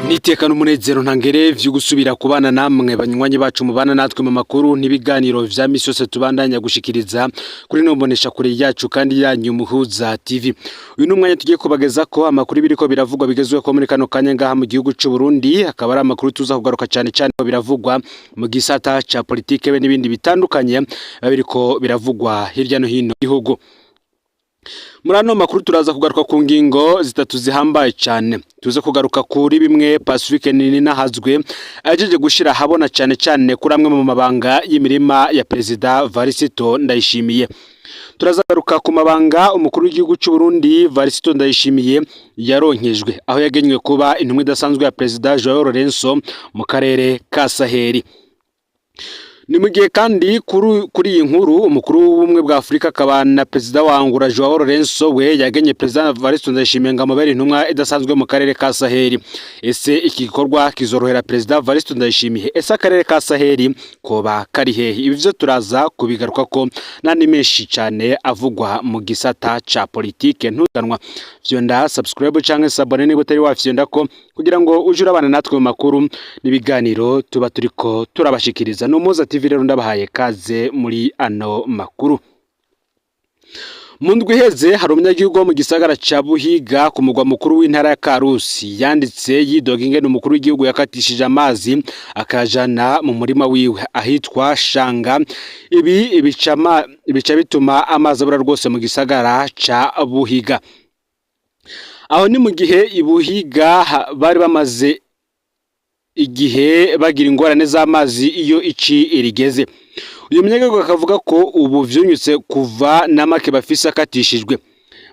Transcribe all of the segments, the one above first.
Nitekana umunezero ntangere vyo gusubira kubana namwe banywanyi bacu mubana natwe mu makuru n'ibiganiro vya misi yose tubandanya gushikiriza kuri nombonesha kure yacu kandi yanyu Muhuza TV. Uyu numwanya tugiye kubageza ko amakuru biriko biravugwa bigezwe ko muri kano kanya ngaha mu gihugu c'u Burundi, akaba ari amakuru tuza kugaruka cyane ko biravugwa mu gisata ca politike be n'ibindi bitandukanye biriko biravugwa hirya no hino gihugu. Murano makuru turaza kugaruka ku ngingo zitatu zihambaye cyane. Tuze kugaruka kuri bimwe Pacifique Ninahazwe ajeje gushira habona cyane kuri amwe mu mabanga y'imirima ya President Varisito Ndayishimiye. Turaza kugaruka ku mabanga umukuru w'igihugu cy'u Burundi Varisito Ndayishimiye yaronkejwe aho yagenywe kuba intumwa idasanzwe ya President Joao Lorenzo mu karere ka Saheli. Ni mugiye kandi kuri iyi nkuru umukuru w'ubumwe bwa Afrika kabana President wa Angola Joao Lorenzo we yagenye President Varisito Ndayishimiye ngamabere intumwa idasanzwe mu karere ka Saheli. Ese iki gikorwa kizorohera President Varisito Ndayishimiye? Ese akarere ka Saheli koba kari hehe? Ibi byo turaza kubigaruka ko nandi menshi cyane avugwa mu gisata ca politike. Ntutanwa vyonda subscribe canke sabone niba utari wafyonda ko kugira ngo ujura abana natwe mu makuru n'ibiganiro tuba turiko turabashikiriza. No Muhuza TV rero ndabahaye kaze muri ano makuru. Mu ndwi heze hari umunyagihugu wo mu gisagara ca Buhiga ku mugwa mukuru w'intara ya Karusi yanditse yidoga ingene umukuru w'igihugu yakatishije amazi akajana mu murima wiwe ahitwa Shanga. Ibi bica bituma amazi abura rwose mu gisagara ca Buhiga. Aho ni mu gihe ibuhiga bari bamaze igihe bagira ingorane z'amazi iyo ici irigeze. Uyu munyagihugu akavuga ko ubu vyunyutse kuva namake bafise akatishijwe.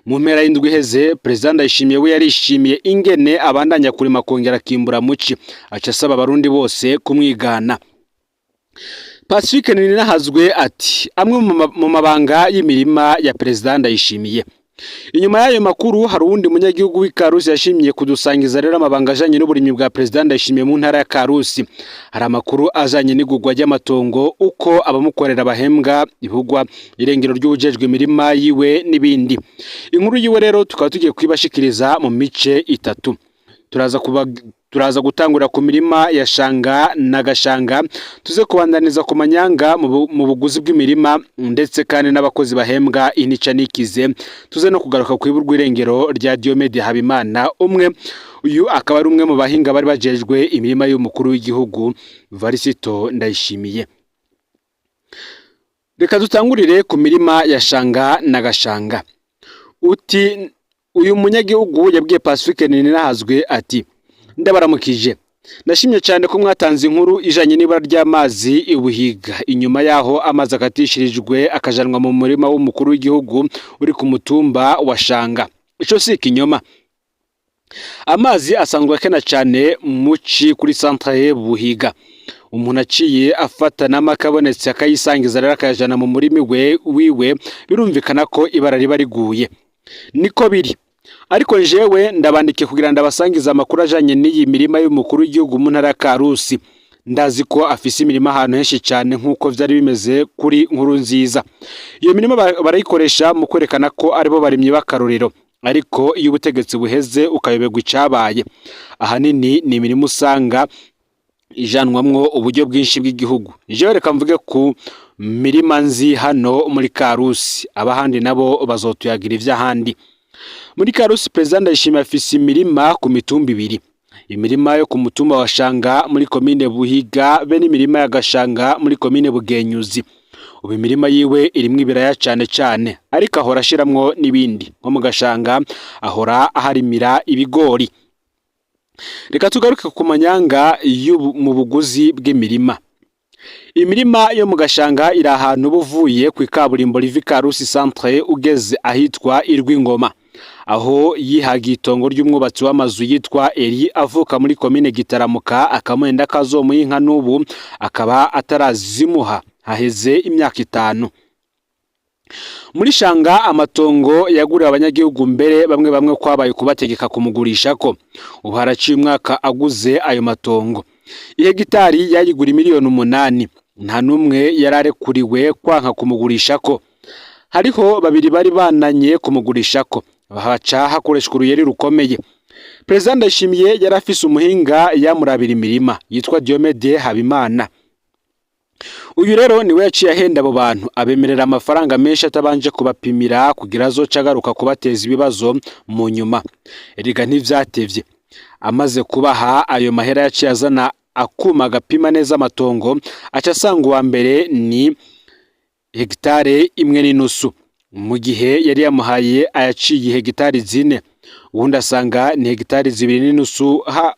Mu mpera y'indwi heze President Ndayishimiye we yarishimiye ingene abandanya kurima kongera kimbura muci, aca asaba abarundi bose kumwigana. Pacifique Ninahazwe ati amwe mu mabanga y'imirima ya President Ndayishimiye. Inyuma y'ayo makuru hari uwundi munyagihugu w'Ikarusi yashimiye kudusangiza rero amabanga ajanye n'uburimyi bwa President Ndayishimiye mu ntara ya Karusi. Hari amakuru ajanye n'igugwa ry'amatongo, uko abamukorera bahembwa, ibugwa irengero ry'ubujejwe imirima yiwe n'ibindi. Inkuru yiwe rero tukaba tugiye kwibashikiriza mu mice itatu. Turaza gutangura ku mirima ya Shanga na Gashanga, tuze kubandaniza ku manyanga mu buguzi bw'imirima ndetse kandi n'abakozi bahembwa inica nikize. Tuze no kugaruka ku iburwa irengero rya Diomede Habimana, uyu akaba ari umwe mu bahinga bari bajejwe imirima y'umukuru w'igihugu Varisito Ndayishimiye. Reka dutangurire ku mirima ya Shanga na Gashanga. Uyu munyagihugu yabwiye Pacifique Ninahazwe ati ndabaramukije, ndashimye cyane ko mwatanze inkuru ijanye n'ibara ry'amazi ibuhiga. Inyuma yaho amazi akatishirijwe akajanwa mu murima w'umukuru w'igihugu uri ku mutumba wa Shanga. Ico si ikinyoma. Amazi asanzwe akena cyane muci kuri centre Buhiga. Umuntu aciye afata n'amakabonetse akayisangiza rero akajana mu murimi wiwe, birumvikana ko ibara riba riguye. Niko biri. Ariko jewe ndabandike kugira ndabasangiza amakuru ajanye n'iyi mirima y'umukuru w'igihugu mu ntara ya Karusi. Ndazi ko afise imirima ahantu henshi cyane nk'uko vyari bimeze kuri Nkuru Nziza. Iyo mirima barayikoresha mu kwerekana ko aribo barimye bakarorero, ariko iyo ubutegetsi buheze ukayoberwa icabaye. Ahanini ni imirima usanga ijanwamwo uburyo bwinshi bw'igihugu. Jewe reka mvuge ku mirima nzi hano muri Karusi, abahandi nabo bazotuyagira ivy'ahandi. Muri Karusi President Ndayishimiye afise imirima ku mitumba ibiri. Imirima yo ku mutumba wa Shanga muri komine Buhiga be n'imirima ya Gashanga muri komine Bugenyuzi. Ubu imirima yiwe irimwo ibiraya cyane ariko ahora ashiramwo n'ibindi. Nko mu Gashanga ahora aharimira ibigori. Reka tugaruke ku manyanga mu buguzi bw'imirima. Imirima yo mu Gashanga iri ahantu buvuye ku ikaburimbo riva Karusi centre ugeze ahitwa Irwingoma, aho yihagiye itongo ry'umwubatsi w'amazu yitwa Eri avuka muri komine Gitaramuka, akamwenda kazomuye inka n'ubu akaba atarazimuha haheze imyaka 5. Muri Shanga amatongo yaguriwe abanyagihugu mbere bamwe kwabaye kubategeka kumugurisha ko. Ubu haraciye umwaka aguze ayo matongo. Ihegitari yayigura miliyoni 8. Nta numwe yararekuriwe kwanka kumugurisha ko. Hariho babiri bari bananye kumugurisha ko. Bahaca hakoreshwa uruyeri rukomeye. Perezida Ndayishimiye yari afise umuhinga yamurabira imirima yitwa Diomede Habimana. Uyu rero niwe yaciye ahenda abo bantu abemerera amafaranga menshi atabanje kubapimira kugira azoca agaruka kubateza ibibazo mu nyuma. Erega ntivyatevye, amaze kubaha ayo mahera yaciye azana akuma gapima neza amatongo, aca asanga uwa mbere ni hegitare 1.5 mu gihe yari yamuhaye ayaciye hegitari 4, ubundi asanga ni hegitari 2.5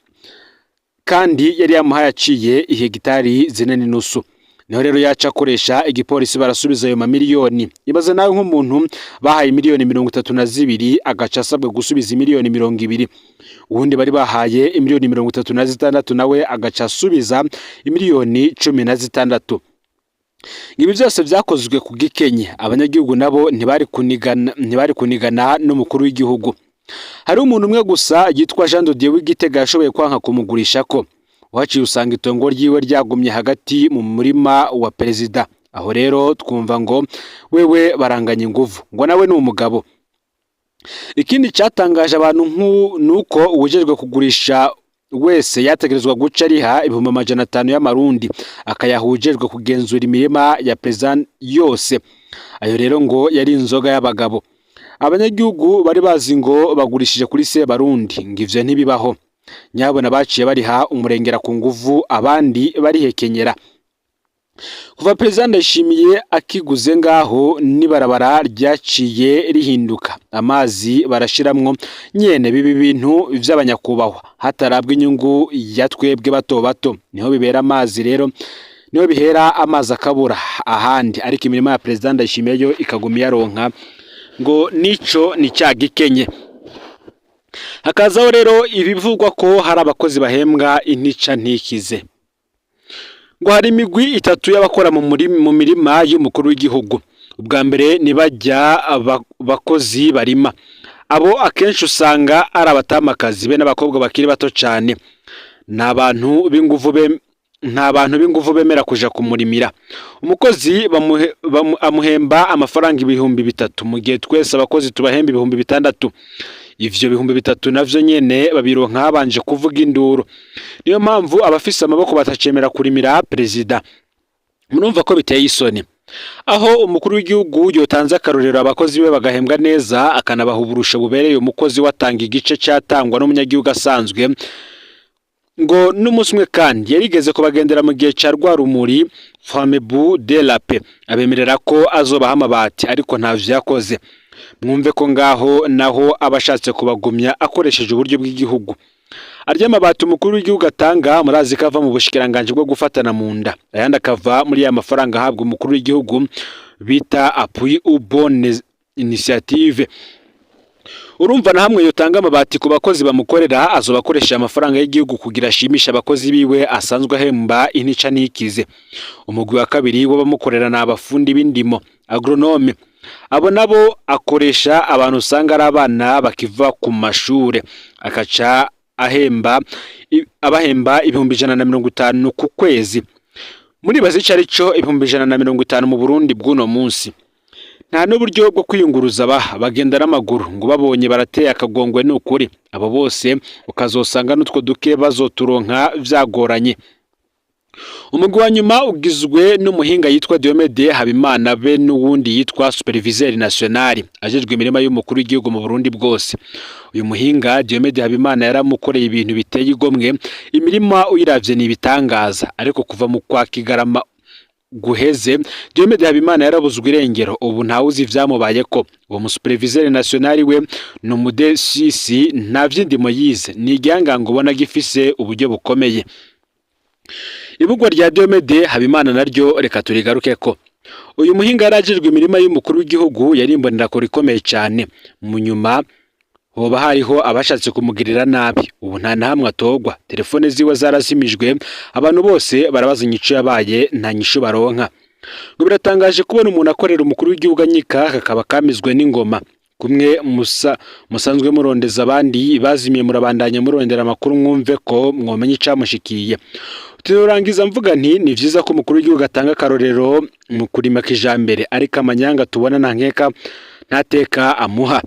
kandi yari yamuhaye aciye hegitari 4.5. Niho rero yaca akoresha igipolisi barasubiza ayo mamiliyoni. Ibaze nawe nk'umuntu bahaye miliyoni 32 agaca asabwe gusubiza miliyoni 20. Ubundi bari bahaye miliyoni 36 nawe agaca asubiza miliyoni 16. Ibi byose vyakozwe ku gikenye, abanyagihugu nabo ntibari kunigana n'umukuru w'igihugu. Hari umuntu umwe gusa yitwa Jean de Dieu w'Igitega yashoboye kwanka kumugurisha ko. Waciye usanga itongo ryiwe ryagumye hagati mu murima wa perezida. Aho rero twumva ngo wewe baranganya inguvu, ngo nawe ni umugabo. Ikindi cyatangaje abantu nuko uwujejwe kugurisha wese yategerezwa guca ariha 500 y'amarundi akayahujejwe kugenzura imirima ya perezida yose. Ayo rero ngo yari inzoga y'abagabo. Abanyagihugu bari bazi ngo bagurishije kuri se barundi, ngivyo ntibibaho. Nyabona baciye bariha umurengera ku nguvu, abandi barihekenyera. Kuva perezida Ndayishimiye akiguze ngaho nibarabara ryaciye rihinduka, amazi barashiramwo nyene bibi bintu vy'abanyakubahwa hatarabwa inyungu ya twebwe bato bato. Niho bibera amazi rero, niho bihera amazi akabura ahandi, ariko imirimo ya perezida Ndayishimiye yo ikaguma yaronka, ngo nico ni cyagikenye. Hakazaho rero ibivugwa ko hari abakozi bahembwa intica ntikize. Ngo hari imigwi 3 y'abakora mu mirima y'umukuru w'igihugu. Ubwa mbere ni bajya abakozi barima. Abo akenshi usanga ari abatamakazi be n'abakobwa bakiri bato cyane. Nta bantu b'inguvu bemera kuja kumurimira. Umukozi amuhemba amafaranga 3,000 mu gihe twese abakozi tubahemba 6,000. Ivyo 3,000 navyo nyene babironka habanje kuvuga induru. Niyo mpamvu abafise amaboko batacemera kurimira perezida. Murumva ko biteye isoni. Aho umukuru w'igihugu yotanze akarorero abakozi be bagahembwa neza, akanabaha uburusho bubereye umukozi watanga igice cyatangwa n'umunyagihugu asanzwe. Ngo n'umunsi umwe kandi yarigeze kubagendera mu gihe ca Rwarumuri Famebu de la Paix, abemerera ko azobaha amabati ariko ntavyo yakoze. Mwumve ko ngaho naho abashatse kubagumya akoresheje uburyo bw'igihugu. Arya mabati umukuru w'igihugu atanga murazi kava mu bushikiranganje bwo gufatana mu nda, ayandi akava muri ya mafaranga ahabwa umukuru w'igihugu bita appui aux bonnes initiatives. Urumva na hamwe yotanga amabati ku bakozi bamukorera, azobakoresha amafaranga y'igihugu kugira ashimisha abakozi biwe asanzwe ahemba intica ntikize. Umugwi wa kabiri w'abamukorera na abafundi b'indimo, agronome. Abo nabo akoresha abantu usanga ari abana bakiva ku mashure, akaca abahemba 150 ku kwezi. Muri bazica arico 150 mu Burundi bw'uno munsi. Nta n'uburyo bwo kwiyunguruza bagenda n'amaguru, ngo babonye barateye akagongwe n'ukuri. Abo bose ukazosanga n'utwo duke bazoturonka vyagoranye. Umugwi wa nyuma ugizwe n'umuhinga yitwa Diomede Habimana be n'uwundi yitwa Superviseur National ajejwe imirima y'umukuru w'igihugu mu Burundi bwose. Uyu muhinga Diomede Habimana yaramukoreye ibintu biteye igomwe, imirima uyiravye ni bitangaza, ariko kuva mu kwa Kigarama guheze Diomede Habimana yarabuzwe irengero, ubu ntawuzi ivyamubayeko. Uwo mu Superviseur National we no mudesisi nta vyindimo yize, ni igihangango ubona gifise uburyo bukomeye. Ibugwa rya Diomede Habimana naryo reka turigarukeko. Uyu muhinga yarajejwe imirima y'umukuru w'igihugu yarimbonera ko rikomeye cyane. Mu nyuma hoba hariho abashatse kumugirira nabi, ubu nta nahamwe atogwa, telefone ziwe zarazimijwe, abantu bose barabaza inyico yabaye nta nyisho baronka. Ngo biratangaje kubona umuntu akorera umukuru w'igihugu anyika kakaba kamizwe n'ingoma. Kumwe musanzwe murondeza abandi bazimiye murabandanya murondera amakuru mwumve ko mwomenye icamushikiye. Turangiza mvuga nti ni vyiza ko umukuru w'igihugu atanga karorero mu kurima kijambere, ariko amanyanga tubona nta nkeka ntateka amuha.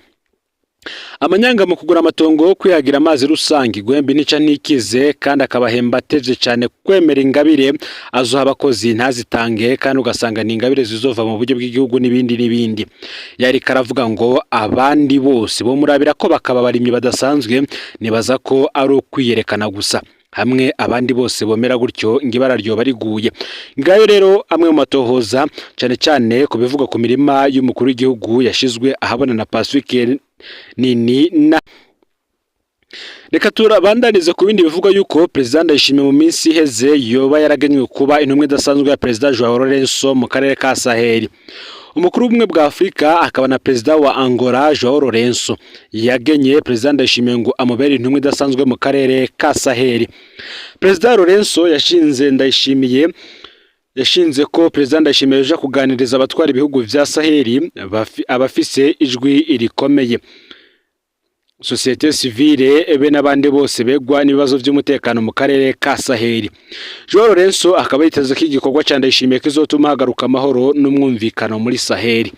amanyanga mu kugura amatongo, kwihagira amazi rusange, guhemba inica ntikize kandi akabahemba ateje cyane, kwemera ingabire azoha abakozi ntazitange kandi ugasanga ni ingabire zizova mu buryo bw'igihugu n'ibindi. Yari karavuga ngo abandi bose bo murabira ko bakaba barimye badasanzwe, nibaza ko ari ukwiyerekana gusa, hamwe abandi bose bomera gutyo ngibara ryo bariguye. Ngayo rero amwe mu matohoza cyane cyane ku bivuga ku mirima y'umukuru w'igihugu yashizwe ahabona na Pacifique nini na reka turabandanize ku bindi bivuga yuko President Ndayishimiye mu minsi iheze yoba yaragenywe kuba intumwe idasanzwe ya President Joao Lourenço mu karere ka Sahel. Umukuru w'ubumwe bwa Afurika akaba na President wa Angola Joao Lourenço yagenye President Ndayishimiye ngo amubere intumwe idasanzwe mu karere ka Sahel. President Lourenço yashinze ko President Ndayishimiye yaje kuganiriza abatwara ibihugu vya Sahel abafise ijwi rikomeye, societe civile ebe n'abandi bose begwa n'ibibazo by'umutekano mu karere ka Sahel. Joao Lourenço akaba yiteze ko igikorwa cya Ndayishimiye kizotuma hagaruka amahoro n'umwumvikano muri Sahel.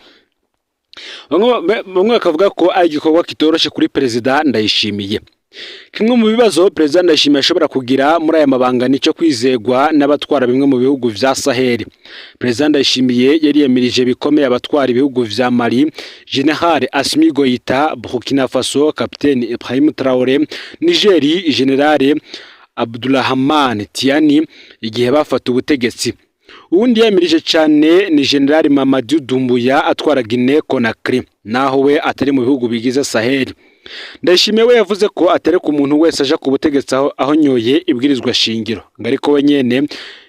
Bamwe bakavuga ko ari igikorwa kitoroshe kuri President Ndayishimiye. Kimwe mu bibazo President Ndayishimiye ashobora kugira muri aya mabanga nicyo kwizegwa n'abatwara bimwe mu bihugu vya Sahel. President Ndayishimiye yariyemirije bikomeye abatwara ibihugu vya Mali, General Assimi Goïta, Burkina Faso, Capitaine Ibrahim Traoré, Niger, General Abdourahmane Tiani igihe bafata ubutegetsi. Uwundi yamirije cyane ni General Mamadou Doumbouya atwara Guinée Conakry, naho we atari mu bihugu bigize Sahel. Ndayishimiye we yavuze ko atereka umuntu wese aje ku butegetsi aho nyoye ibwirizwa shingiro, ariko we nyene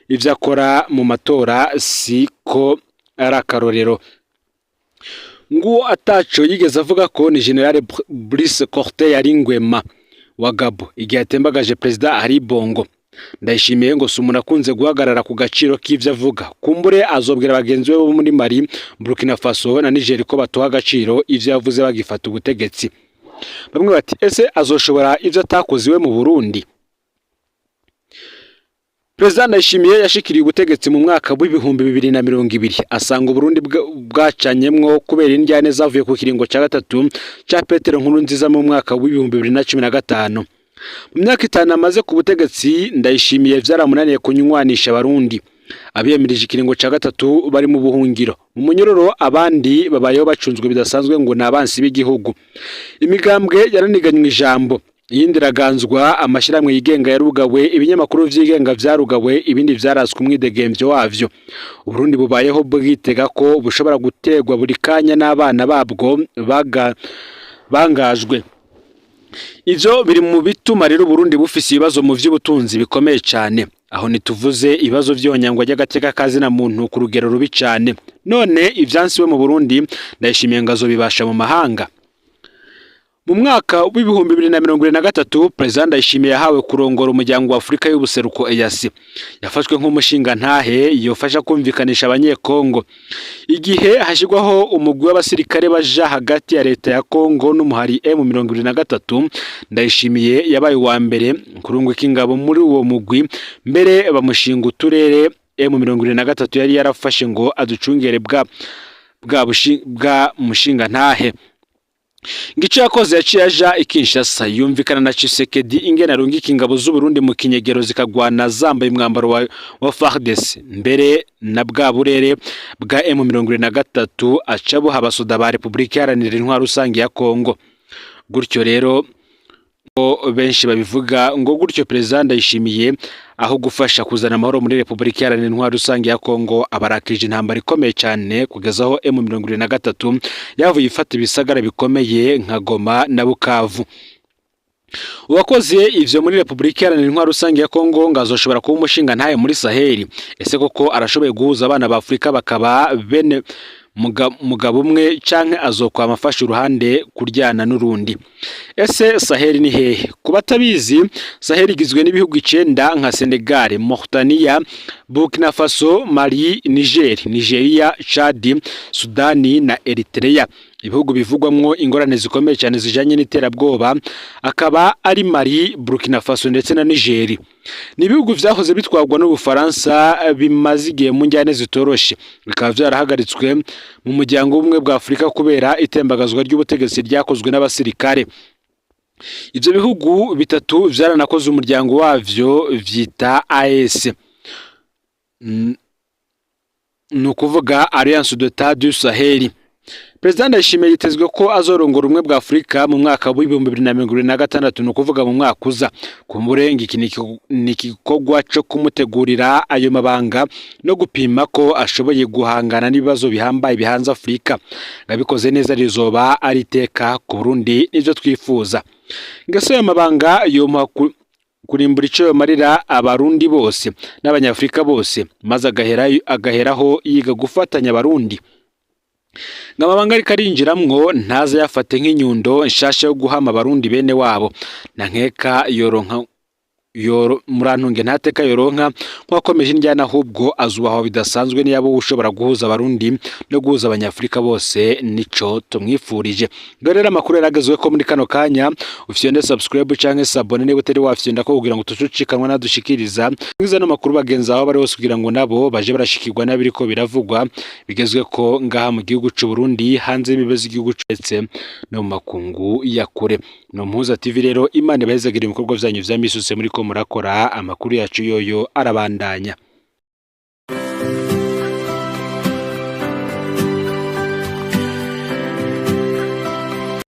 ivyo akora mu matora siko ari akarorero. Nguwo ataco yigeze avuga ko ni General Brice Corte Yaringwema wa Gabo igihe atembagaje President Ali Bongo. Ndayishimiye ngo sumuna akunze guhagarara ku gaciro k'ivyo avuga, kumbure azobwira bagenzi be bo muri Mali, Burkina Faso na Niger ko batoha agaciro ivyo yavuze bagifata ubutegetsi. Bamwe bati ese azoshobora ivyo atakoziwe mu Burundi? President Ndayishimiye yashikiriye ubutegetsi mu mwaka w'ibihumbi 2020 asanga Burundi bwacanyemwo kubera indyane zavuye ku kiringo cya gatatu cya Petero Nkurunziza mu mwaka w'ibihumbi 2015. Mu myaka 5 amaze ku butegetsi Ndayishimiye vyaramunaniye kunywanisha abarundi. Abiyemirije ikiringo cya gatatu bari mu buhungiro mu munyororo, abandi babayeho bacunzwe bidasanzwe ngo nabansi b'igihugu. Imigambwe yaraniganywe ijambo, yindiraganzwa, amashiramwe yigenga yarugawe, ibinyamakuru vyigenga vyarugawe, ibindi vyaraswe umwidegemvyo wavyo. Uburundi bubayeho bwitega ko bushobora gutegwa buri kanya n'abana babwo bangajwe. Ivyo biri mu bituma rero Burundi bufise ibibazo mu vy'ubutunzi bikomeye cyane. Aho nituvuze ibibazo vy'onyangwa ry'agateka kazi na muntu ku rugero rubi cyane. None ivyansiwe mu Burundi Ndayishimiye ngazo bibasha mu mahanga. Mu mwaka w'ibihumbi 2023 President Ndayishimiye yahawe kurongora umuryango wa Afurika y'ubuseruko EAC. Yafashwe nk'umushinga ntahe yofasha kumvikanisha abanyekongo. Igihe hashigwaho umugwi w'abasirikare baja hagati ya leta ya Kongo n'umuhari M23, Ndayishimiye yabaye wa mbere kurungika ingabo muri uwo mugwi, mbere bamushinga uturere M23 yari yarafashe ngo aducungere bwa mushinga ntahe. Ngico yakoze yaciye aja Kinshasa yumvikana na Tshisekedi ingena rungika ingabo z'u Burundi mu kinyegero zikagwana zambaye umwambaro wa FARDC, mbere na bwa burere bwa M23 acabo habasoda ba Republika Iharanira Intwaro Rusange ya Kongo. Gutyo rero benshi babivuga ngo gutyo President Ndayishimiye aho gufasha kuzana amahoro muri Republika Iharanira Intwaro Rusange ya Kongo abarakije intambara ikomeye cyane kugezaho M23 yavuye ifata ibisagara bikomeye nka Goma na Bukavu. Uwakoze ivyo muri Republika Iharanira Intwaro Rusange ya Kongo ngazoshobora kuba umushinga ntaye muri Sahel. Ese koko arashoboye guhuza abana ba Afrika bakaba bene mugabo umwe canke azokwa amafasha uruhande kuryana n'urundi? Ese Sahel ni hehe? Kubatabizi, Sahel igizwe n'ibihugu 9 nka Senegal, Mauritania, Burkina Faso, Mali, Nigeria, Chad, Sudani na Eritrea. ibihugu bivugwamwo ingorane zikomeye cyane zijanye n'iterabwoba akaba ari Mali, Burkina Faso ndetse na Niger. Ni ibihugu vyahoze bitwagwa n'Ubufaransa bimaze igihe mu njyane zitoroshe, bikaba vyarahagaritswe mu muryango w'ubumwe bwa Afurika kubera itembagazwa ry'ubutegetsi ryakozwe n'abasirikare. Ivyo bihugu bitatu vyaranakoze umuryango wavyo vyita AES, nukuvuga Alliance d'État du Sahel. President Ndayishimiye yitezwe ko azorongora umwe bwa Afrika mu mwaka wa 2026 nukuvuga mu mwaka uza. Kumurenga iki nikikogwa cyo kumutegurira ayo mabanga no gupima ko ashoboye guhangana n'ibibazo bihambaye bihanze Afrika. Ngabikoze neza rizoba ariteka ku Burundi nivyo twifuza. Ngase ayo mabanga yo kurimbura ico yomarira abarundi bose n'abanyafrika bose maze agaheraho yiga gufatanya abarundi. Ngamabanga ari karinjiramwo ntaza yafate nk'inyundo nshasha yo guhama abarundi bene wabo na nkeka murantunge ntateka yoronka kwakomeje injyana ahubwo azubaho bidasanzwe niyabo ushobora guhuza abarundi no guhuza abanyafrika bose nico tumwifurije. Gorera makuru yaragezwe ko muri kano kanya ufyende subscribe canke sabone niba utari wafyenda ko kugira ngo tucucikanwa nadushikiriza ngiza no makuru bagenza aho bari bose kugira ngo nabo baje barashikirwa nabiriko biravugwa bigezwe ko ngaha mu gihugu c'u Burundi hanze y'imibezo igihugu cetse no makungu yakure. No Muhuza TV rero Imana ibahezagira ibikorwa vyanyu vya misuse muri ko murakora amakuru yacu yoyo arabandanya.